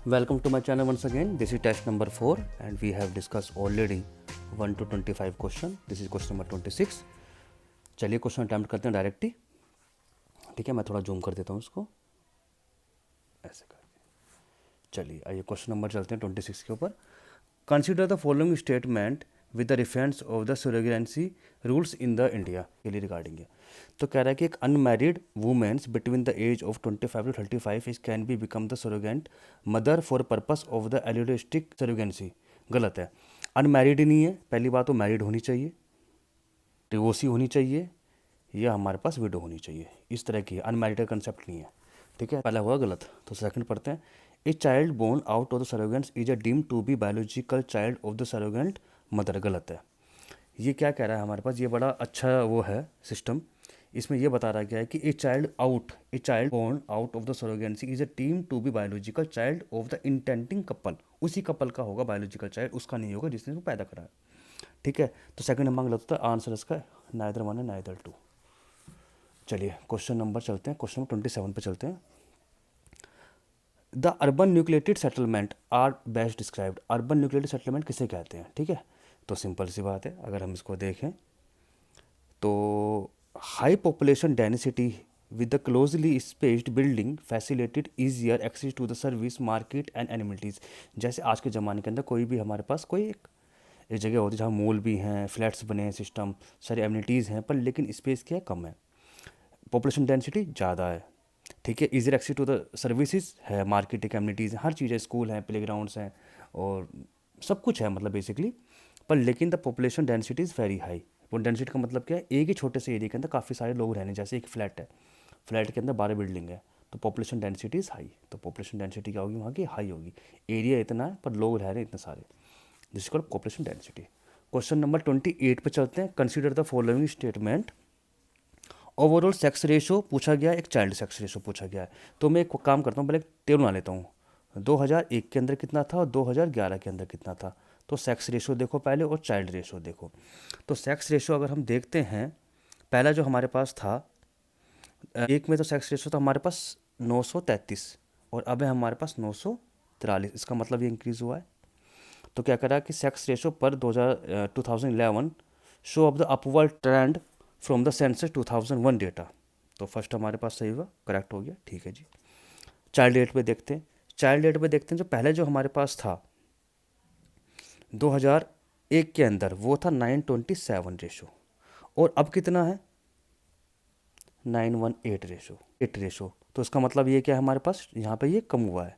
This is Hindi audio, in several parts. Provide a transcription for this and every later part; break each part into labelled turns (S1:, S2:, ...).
S1: Welcome to my channel once again. This is test number 4 and we have discussed already 1 to 25 question. This is question number 26. चलिए क्वेश्चन अटैम्प्ट करते हैं डायरेक्टली. ठीक है, मैं थोड़ा जूम कर देता हूँ इसको ऐसे करके. चलिए आइए क्वेश्चन नंबर चलते हैं 26 के ऊपर. Consider the following statement with the reference of the surrogacy rules in the India के लिए रिगार्डिंग है. तो कह रहा है कि एक unmarried womens between the age of 25 to 35 is can be become the surrogate mother for purpose of the altruistic surrogacy. गलत है. अनमैरिड ही नहीं है, पहली बात तो मैरिड होनी चाहिए, डिवोर्सी होनी चाहिए, या हमारे पास विडो होनी चाहिए. इस तरह की अनमैरिड का कंसेप्ट नहीं है. ठीक है, पहला हुआ गलत. तो सेकंड पढ़ते हैं. A child born out of the surrogates is a deem to be biological child of the surrogate mother. गलत है. ये क्या कह रहा है हमारे पास, ये बड़ा अच्छा वो है सिस्टम. इसमें यह बता रहा गया है कि a child born out of the surrogacy is a deem to be biological child of the intending couple. उसी कपल का होगा बायोलॉजिकल चाइल्ड, उसका नहीं होगा जिसने उसको पैदा करा है. ठीक है, तो सेकंड नंबर गलत होता है. आंसर इसका नाइदर 1 है नाइदर 2. चलिए क्वेश्चन नंबर चलते हैं, क्वेश्चन नंबर 27 पे चलते हैं. The urban nucleated settlement are best described. Urban nucleated settlement किसे कहते हैं? ठीक है, तो सिंपल सी बात है. अगर हम इसको देखें तो high population density with the closely spaced building facilitated easier access to the service market and amenities. जैसे आज के ज़माने के अंदर कोई भी हमारे पास कोई एक जगह होती है जहाँ मॉल भी हैं, फ्लैट्स बने हैं, सिस्टम सारे एमिनिटीज़ हैं, पर लेकिन स्पेस क्या है, कम है. पॉपुलेशन डेंसिटी ज़्यादा है. ठीक है, easy access to the services है, मार्केटिंग एमिनिटीज़ हैं, हर चीज़ है, स्कूल हैं, प्लेग्राउंड्स हैं और सब कुछ है मतलब बेसिकली. पर लेकिन the population density is very high. वो डेंसिटी का मतलब क्या है, एक ही छोटे से एरिया के अंदर काफ़ी सारे लोग रहने. जैसे एक फ्लैट है, फ्लैट के अंदर 12 बिल्डिंग है, तो पॉपुलेशन डेंसिटी इज़ हाई. तो पॉपुलेशन डेंसिटी क्या होगी वहाँ की? हाई होगी. एरिया इतना है पर लोग रह रहे हैं इतने सारे, जिसको called population density. Question number 28 पे चलते हैं. Consider the following statement. Overall sex ratio पूछा गया है, एक चाइल्ड सेक्स रेशो पूछा गया है. तो मैं एक काम करता हूँ, पहले एक टेबल बना लेता हूँ. 2001 के अंदर कितना था और 2011 के अंदर कितना था. तो सेक्स रेशो देखो पहले और चाइल्ड रेशो देखो. तो सेक्स रेशो अगर हम देखते हैं, पहला जो हमारे पास था एक में, तो सेक्स रेशो था हमारे पास 933 और अब है हमारे पास 943. इसका मतलब ये इंक्रीज़ हुआ है. तो क्या करा कि सेक्स रेशो पर 2011 show off the upward trend from the census 2001 data. तो फर्स्ट हमारे पास सही हुआ, करेक्ट हो गया. ठीक है जी. चाइल्ड रेट पे देखते हैं. चाइल्ड रेट पे देखते हैं, जो पहले जो हमारे पास था 2001 के अंदर वो था 927 रेशो और अब कितना है 918 रेशो 8 रेशो. तो इसका मतलब ये क्या है हमारे पास, यहाँ पे ये कम हुआ है.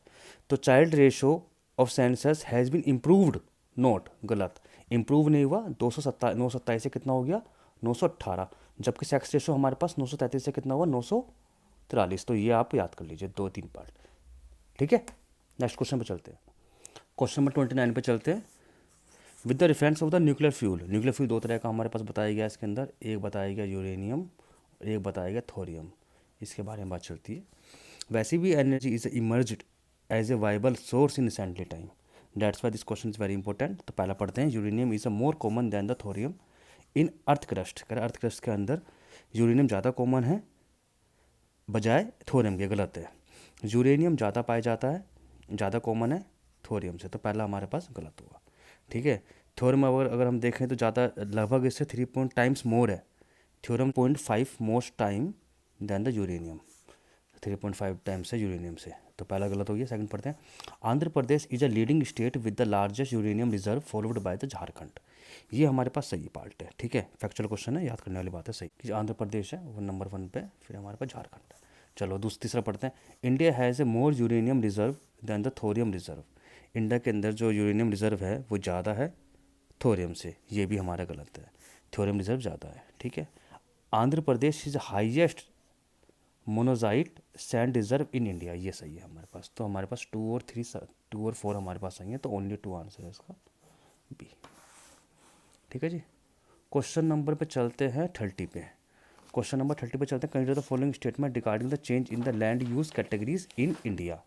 S1: तो child ratio of census has been improved. Note, गलत. इम्प्रूव नहीं हुआ. 927 से कितना हो गया 918, जबकि सेक्स रेशो हमारे पास 933 से कितना हुआ 943. तो ये आप याद कर लीजिए 2-3 पार्ट. ठीक है, नेक्स्ट क्वेश्चन पे चलते हैं. क्वेश्चन नंबर 29 पे चलते हैं. With the reference of the nuclear fuel. Nuclear fuel दो तरह का हमारे पास बताया गया इसके अंदर. एक बताया गया यूरेनियम और एक बताया गया थोरियम. इसके बारे में बात चलती है. वैसे भी energy is emerged as a viable source in recently time. That's why this question is very important. तो पहला पढ़ते हैं. Uranium is a more common than the thorium in earth crust. कर अर्थ क्रस्ट के अंदर यूरेनियम ज़्यादा कॉमन है बजाय थोरियम के. गलत है. यूरेनियम ज़्यादा पाया जाता है, ज़्यादा कॉमन है थोरियम से. तो पहला हमारे पास गलत हुआ. ठीक है. थ्योरम अगर हम देखें तो ज़्यादा लगभग इससे 3 टाइम्स मोर है. Thorium 0.5 most time than the uranium. 3.5 times है यूरेनियम से. तो पहला गलत हो गया. सेकंड पढ़ते हैं. Andhra Pradesh is a leading state with the largest uranium reserve followed by the Jharkhand. ये हमारे पास सही पार्ट है. ठीक है, फैक्चुअल क्वेश्चन है, याद करने वाली बात है. सही कि आंध्र प्रदेश है वो नंबर 1 पे, फिर हमारे पास झारखंड है. चलो तीसरा पढ़ते हैं. India has a more uranium reserve than the thorium reserve. India के अंदर जो यूरेनियम रिजर्व है वो ज़्यादा है थोरियम से. ये भी हमारा गलत है. थोरियम रिजर्व ज़्यादा है. ठीक है. Andhra Pradesh is highest monazite sand reserve in India. ये सही है हमारे पास. तो हमारे पास 2 और 4 हमारे पास सही है. तो ओनली 2 आंसर है इसका, बी. ठीक है जी. क्वेश्चन नंबर पे चलते हैं 30 पे. क्वेश्चन नंबर 30 पे चलते हैं. Consider the following statement regarding the change in the land use categories in India.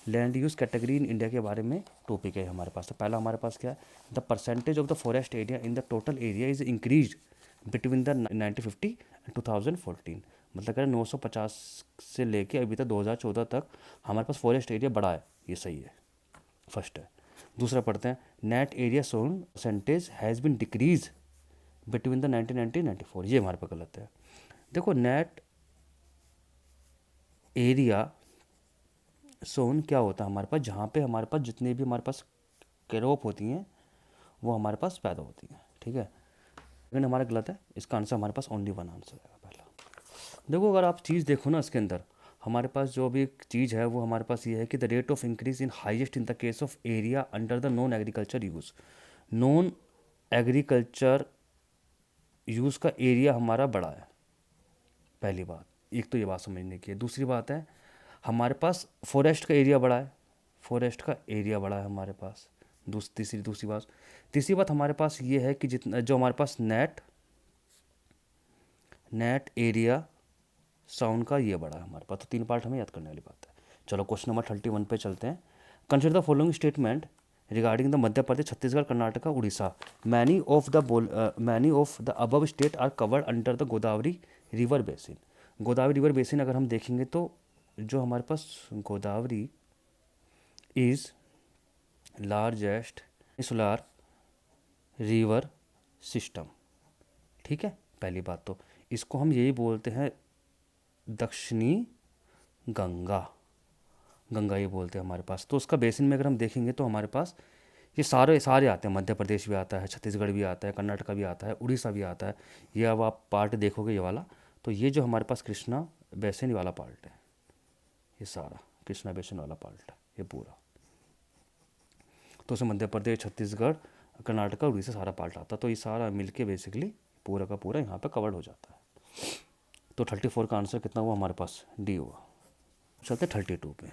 S1: Land use category in India के बारे में टॉपिक है हमारे पास. तो पहला हमारे पास क्या है, the percentage of the forest area in the total area is increase between the 1950 and 2014. मतलब कह रहे 950 से लेके अभी तक 2014 तक हमारे पास फॉरेस्ट एरिया बढ़ा है. ये सही है. फर्स्ट है। दूसरा पढ़ते हैं, net area sown percentage has been decrease between the 1990-94, ये हमारे पास गलत है। देखो नेट एरिया सोन क्या होता है हमारे पास, जहाँ पे हमारे पास जितने भी हमारे पास क्रॉप होती हैं वो हमारे पास पैदा होती हैं, ठीक है। लेकिन हमारा गलत है, इसका आंसर हमारे पास ओनली वन आंसर है पहला। देखो अगर आप चीज़ देखो ना, इसके अंदर हमारे पास जो भी एक चीज़ है वो हमारे पास ये है कि the rate of increase in highest in the case of area under the non agriculture use. Non agriculture use का एरिया हमारा बड़ा है, पहली बात, एक तो ये बात समझने की है। दूसरी बात है हमारे पास फॉरेस्ट का एरिया बड़ा है, फॉरेस्ट का एरिया बड़ा है हमारे पास। तीसरी बात हमारे पास ये है कि जितना जो हमारे पास नेट एरिया साउंड का ये बड़ा है हमारे पास। तो 3 पार्ट हमें याद करने वाली बात है। चलो क्वेश्चन नंबर 31 पे चलते हैं। Consider the following statement regarding the Madhya Pradesh, Chhattisgarh, Karnataka, Orissa. Many of the above state are covered under the Godavari river basin. Godavari river basin अगर हम देखेंगे तो जो हमारे पास Godavari is largest insular river system, ठीक है। पहली बात तो इसको हम यही बोलते हैं दक्षिणी गंगा ये बोलते हैं हमारे पास। तो उसका बेसिन में अगर हम देखेंगे तो हमारे पास ये सारे आते हैं, मध्य प्रदेश भी आता है, छत्तीसगढ़ भी आता है, कर्नाटका भी आता है, उड़ीसा भी आता है। ये अब आप पार्ट देखोगे ये वाला, तो ये जो हमारे पास कृष्णा बेसिन वाला पार्ट है, ये सारा कृष्णा बेसिन वाला पार्ट है ये पूरा। तो उसमें मध्य प्रदेश, छत्तीसगढ़, कर्नाटका, उड़ीसा सारा पार्ट आता है। तो ये सारा मिलके बेसिकली पूरा का पूरा यहाँ पे कवर्ड हो जाता है। तो 34 का आंसर कितना हुआ हमारे पास, डी हुआ। चलते 32 पे।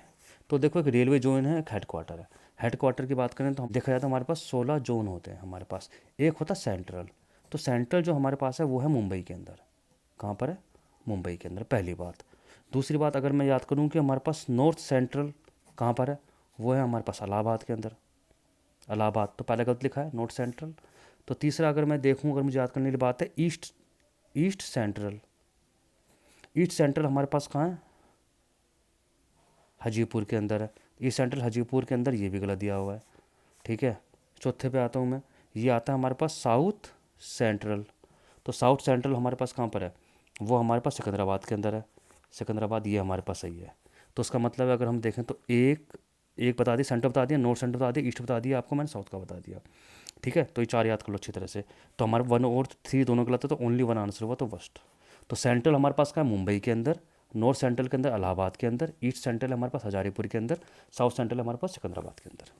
S1: तो देखो एक रेलवे जोन है, एक हेडक्वार्टर है। हेडक्वार्टर की बात करें तो हम देखा जाए तो हमारे पास 16 जोन होते हैं हमारे पास। एक होता सेंट्रल, तो सेंट्रल जो हमारे पास है वो है मुंबई के अंदर। कहाँ पर है, मुंबई के अंदर, पहली बात। दूसरी बात अगर मैं याद करूँ कि हमारे पास नॉर्थ सेंट्रल कहाँ पर है, वो है हमारे पास इलाहाबाद के अंदर। इलाहाबाद तो पहले गलत लिखा है, नॉर्थ सेंट्रल। तो तीसरा अगर मैं देखूँ, अगर मुझे याद करने की बात है, ईस्ट सेंट्रल हमारे पास कहाँ है, हाजीपुर के अंदर है। ईस्ट सेंट्रल हाजीपुर के अंदर, ये भी गलत दिया हुआ है, ठीक है। चौथे पे आता हूँ मैं, ये आता है हमारे पास साउथ सेंट्रल। तो साउथ सेंट्रल हमारे पास कहाँ पर है, वो हमारे पास सिकंदराबाद के अंदर है। सिकंदराबाद ये हमारे पास सही है। तो उसका मतलब है अगर हम देखें तो एक बता दी, सेंटर बता दिया, नॉर्थ सेंटर बता दिया, ईस्ट बता दिया, आपको मैंने साउथ का बता दिया, ठीक है। तो ये 4 याद कर लो अच्छी तरह से। तो हमारे 1 और 3 दोनों गलत है, तो ओनली 1 आंसर हुआ, तो फर्स्ट। तो सेंट्रल हमारे पास का है मुंबई के अंदर, नॉर्थ सेंट्रल के अंदर इलाहाबाद के अंदर, ईस्ट सेंट्रल हमारे पास हजारीपुर के अंदर, साउथ सेंट्रल हमारे पास सिकंदराबाद के अंदर।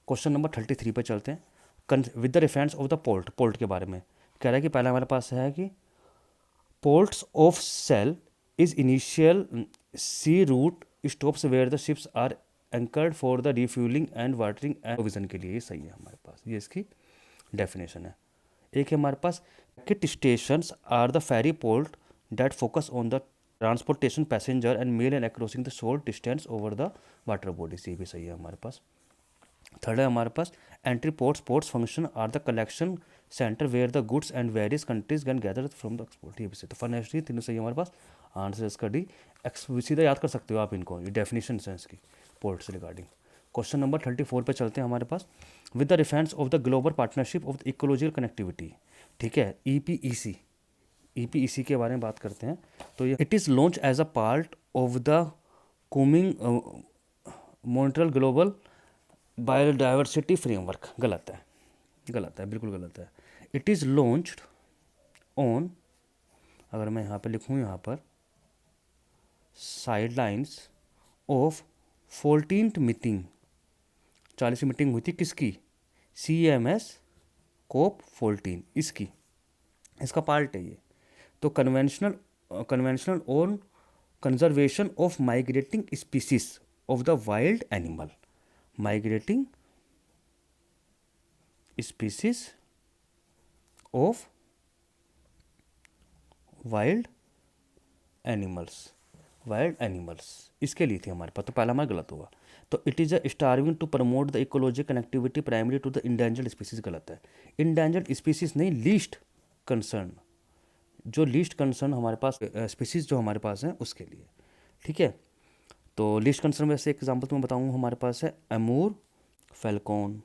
S1: क्वेश्चन नंबर 33 पे चलते हैं। With the reference of the port के बारे में कह रहा है कि पहला हमारे पास है कि ports of call is initial sea route stops where the ships are anchored for the refuelling and watering and provision के लिए। ये सही है हमारे पास, ये इसकी डेफिनेशन है। एक है हमारे पास kit stations are the ferry port that focus on the transportation passenger and mail and crossing the short distance over the water bodies, ये भी सही है हमारे पास। थर्ड है हमारे पास entry ports function are the collection centre where the goods and various countries can gather from the export, ये भी सही। तो फर्स्ट तीनों सही है हमारे पास, आंसर इसका डी। सीधा याद कर सकते हो आप इनको, ये डेफिनेशन है इसकी पोर्ट से रिगार्डिंग। क्वेश्चन नंबर 34 पे चलते हैं हमारे पास। With the reference of the global partnership of the ecological connectivity, ठीक है, ईपीईसी के बारे में बात करते हैं। तो ये it is launch as a part of the Kunming Montreal global biodiversity framework, गलत है, बिल्कुल गलत है। इट इज़ लॉन्च्ड ऑन, अगर मैं यहाँ पे लिखूँ, यहाँ पर साइडलाइंस ऑफ 14th मीटिंग, 40वीं मीटिंग हुई थी किसकी, CMS COP 14, इसका पार्ट है ये। तो conventional on conservation of migrating species of the wild animal, migrating species of wild animals, इसके लिए थी हमारे पास। तो पहला हमारा गलत हुआ। तो it is a starving to promote the ecological connectivity primary to the endangered species, गलत है। इंडेंजर्ड स्पीसीज नहीं, लीस्ट कंसर्न, जो लीस्ट कंसर्न हमारे पास स्पीसीज जो हमारे पास हैं उसके लिए, ठीक है। तो लीस्ट कंसर्न में से एग्जाम्पल तुम्हें बताऊँ, हमारे पास है अमूर, फैल्कॉन,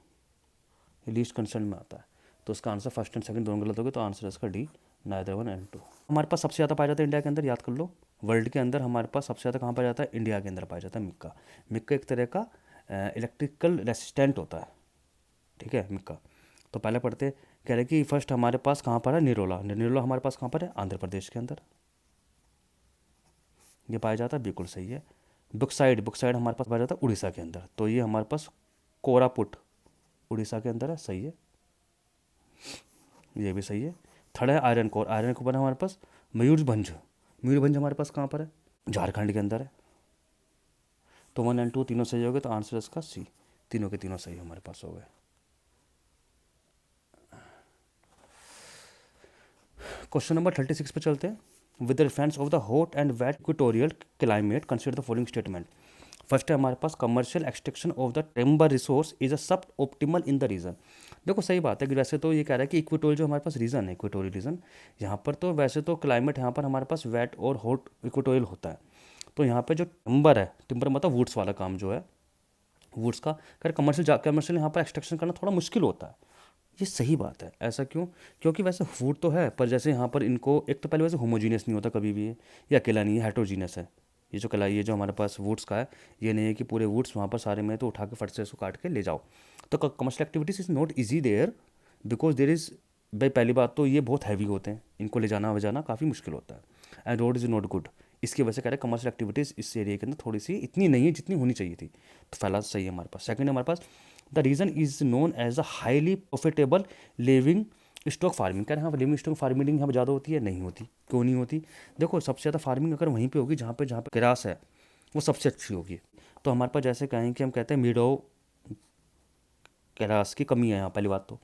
S1: ये लीस्ट कंसर्न में आता है। तो उसका आंसर फर्स्ट एंड सेकंड दोनों गलत हो गए, तो आंसर इसका D, neither one and two. हमारे पास सबसे ज़्यादा पाया जाता है इंडिया के अंदर, याद कर लो, वर्ल्ड के अंदर हमारे पास सबसे ज़्यादा कहाँ पाया जाता है, इंडिया के अंदर पाया जाता है मिक्का। मिक्का एक तरह का इलेक्ट्रिकल रेसिस्टेंट होता है, ठीक है, मिक्का। तो पहले पढ़ते, कह रहे कि फर्स्ट हमारे पास कहाँ पर है, निरोला। निरोला हमारे पास कहाँ पर है, आंध्र प्रदेश के अंदर ये पाया जाता है, बिल्कुल सही है। बुक्साइड, बुक्साइड हमारे पास पाया जाता है उड़ीसा के अंदर, तो ये हमारे पास कोरापुट उड़ीसा के अंदर है, सही है, ये भी सही है। थर्ड है आयरन कोर, आयरन कोर हमारे पास मयूरभंज, मयूरभंज हमारे पास कहाँ पर है, झारखंड के अंदर है। तो 1 एंड 2 तीनों सही हो गए, तो आंसर इसका सी, तीनों के तीनों सही हमारे पास हो गए। क्वेश्चन नंबर 36 पे चलते हैं। With the reference of the hot and wet equatorial climate consider the following statement. First है हमारे पास commercial extraction of the timber resource is a suboptimal in the reason. देखो सही बात है कि वैसे तो ये कह रहा है कि इक्वेटोरियल जो हमारे पास रीजन है, इक्वेटोरियल रीजन, यहाँ पर तो वैसे तो क्लाइमेट यहाँ पर हमारे पास वेट और हॉट इक्वेटोरियल होता है। तो यहाँ पर जो टिम्बर है, टिम्बर मतलब वुड्स वाला काम जो है, वुड्स का कर कमर्शियल यहाँ पर एक्सट्रैक्शन करना थोड़ा मुश्किल होता है। ये सही बात है, ऐसा क्यों, क्योंकि वैसे वुड तो है, पर जैसे यहाँ पर इनको एक तो पहले वैसे होमोजीनियस नहीं होता कभी भी, ये अकेला नहीं है, हेट्रोजीनियस है। ये जो हमारे पास वुड्स का है, ये नहीं है कि पूरे वुड्स वहाँ पर सारे में तो उठा के फट से इसको काट के ले जाओ। तो commercial activities is not easy there, because there is, भाई पहली बात तो ये बहुत हैवी होते हैं, इनको ले जाना वजाना काफ़ी मुश्किल होता है, and road is not good. इसकी वजह से कह रहे हैं कमर्शियल एक्टिविटीज़ इस एरिया के अंदर थोड़ी सी इतनी नहीं है जितनी होनी चाहिए थी। तो पहला सही है हमारे पास। सेकंड है हमारे पास the region is known as a highly profitable living stock farming. कह रहे हैं हाँ, लिविंग स्टॉक फार्मिंग यहाँ पर ज़्यादा होती है, नहीं होती, क्यों नहीं होती, देखो सबसे ज़्यादा फार्मिंग अगर वहीं पे होगी जहाँ पे ग्रास है, वो सबसे अच्छी होगी। तो हमारे पास जैसे कहें कि हम कहते हैं मीडो ग्रास की कमी है यहाँ, पहली बात तो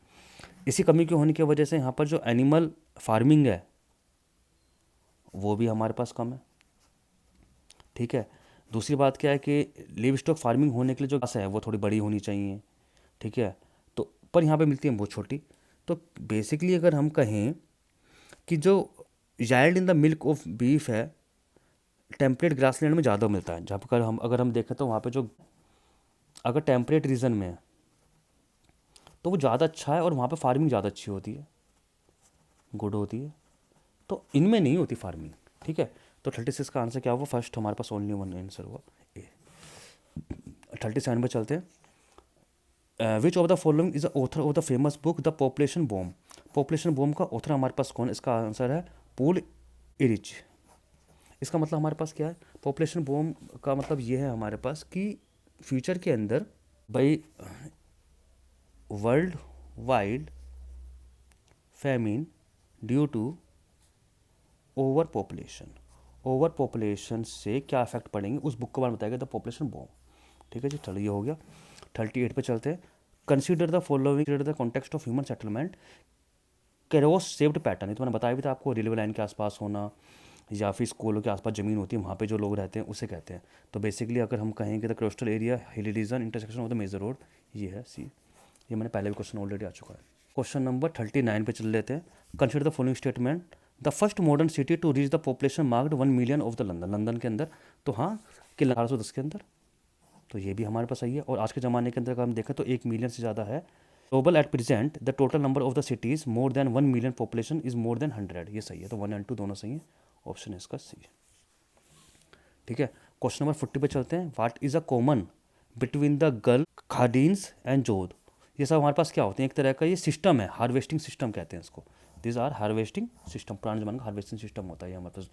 S1: इसी कमी के होने की वजह से यहाँ पर जो एनिमल फार्मिंग है वो भी हमारे पास कम है, ठीक है। दूसरी बात क्या है कि लिव स्टॉक फार्मिंग होने के लिए जो घास है वो थोड़ी बड़ी होनी चाहिए, ठीक है, तो पर यहाँ पे मिलती है बहुत छोटी। तो बेसिकली अगर हम कहें कि जो yield in the milk of beef है, टेम्परेट ग्रासलैंड में ज़्यादा मिलता है। जहाँ पर अगर हम देखें तो वहाँ पे जो अगर टेम्परेट रीजन में है तो वो ज़्यादा अच्छा है, और वहाँ पे फार्मिंग ज़्यादा अच्छी होती है, गुड होती है। तो इनमें नहीं होती फार्मिंग, ठीक है। तो 36 का आंसर क्या हुआ, फर्स्ट हमारे पास ओनली वन आंसर हुआ ए। 37 पे चलते हैं। Which of the following is the author of the famous book the population bomb. Population bomb का ऑथर हमारे पास कौन, इसका आंसर है पॉल इरिच। इसका मतलब हमारे पास क्या है, पॉपुलेशन बॉम्ब का मतलब ये है हमारे पास कि फ्यूचर के अंदर भाई world wide famine due to over population से क्या इफेक्ट पड़ेंगे उस बुक के बारे में बताया गया, द पॉपुलेशन बॉम्ब, ठीक है जी। चलो ये हो गया। 38 पे चलते हैं। Consider the following the context of human settlement Carolus shaped pattern. तो मैंने बताया भी था आपको, रेलवे लाइन के आसपास होना या फिर स्कूलों के आसपास ज़मीन होती है, वहाँ पे जो लोग रहते हैं उसे कहते हैं। तो बेसिकली अगर हम कहें कि the coastal area hilly region intersection of the major road, ये है सी। ये मैंने पहले भी क्वेश्चन ऑलरेडी आ चुका है। क्वेश्चन नंबर 39 पे चल लेते हैं। Consider the following statement the first modern city to reach the population marked 1 million of the London. London के अंदर तो हाँ कि 1810 के अंदर, तो ये भी हमारे पास सही है। और आज के ज़माने के अंदर अगर हम देखें तो 1 मिलियन से ज़्यादा है। Global at present the total number of the cities more than 1 million population is more than 100, ये सही है। तो 1 एंड 2 दोनों सही है, ऑप्शन है इसका सी, ठीक है। क्वेश्चन नंबर 40 पे चलते हैं। What is a common between the गल खादीन्स एंड जोध। ये सब हमारे पास क्या होते हैं, एक तरह का ये सिस्टम है, हार्वेस्टिंग सिस्टम कहते हैं इसको। दिस आर हार्वेस्टिंग सिस्टम, पुराने जमाने का हार्वेस्टिंग सिस्टम होता है ये हमारे पास,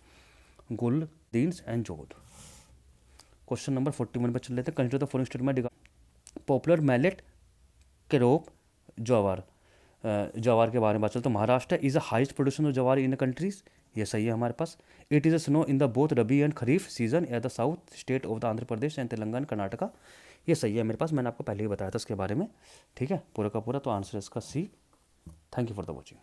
S1: गुल दीन्स एंड जोध। क्वेश्चन नंबर 41 पे चल लेते हैं। Consider the following statement popular millet crop jowar. ज्वार के बारे में बात चलते हैं। Maharashtra is the highest production of jowar in the countries, ये सही है हमारे पास। It is a sown in the both rabi and kharif season at the south state of the Andhra Pradesh and Telangana Karnataka, ये सही है मेरे पास, मैंने आपको पहले ही बताया था इसके बारे में, ठीक है, पूरा का पूरा। तो आंसर इसका C. Thank you for the watching.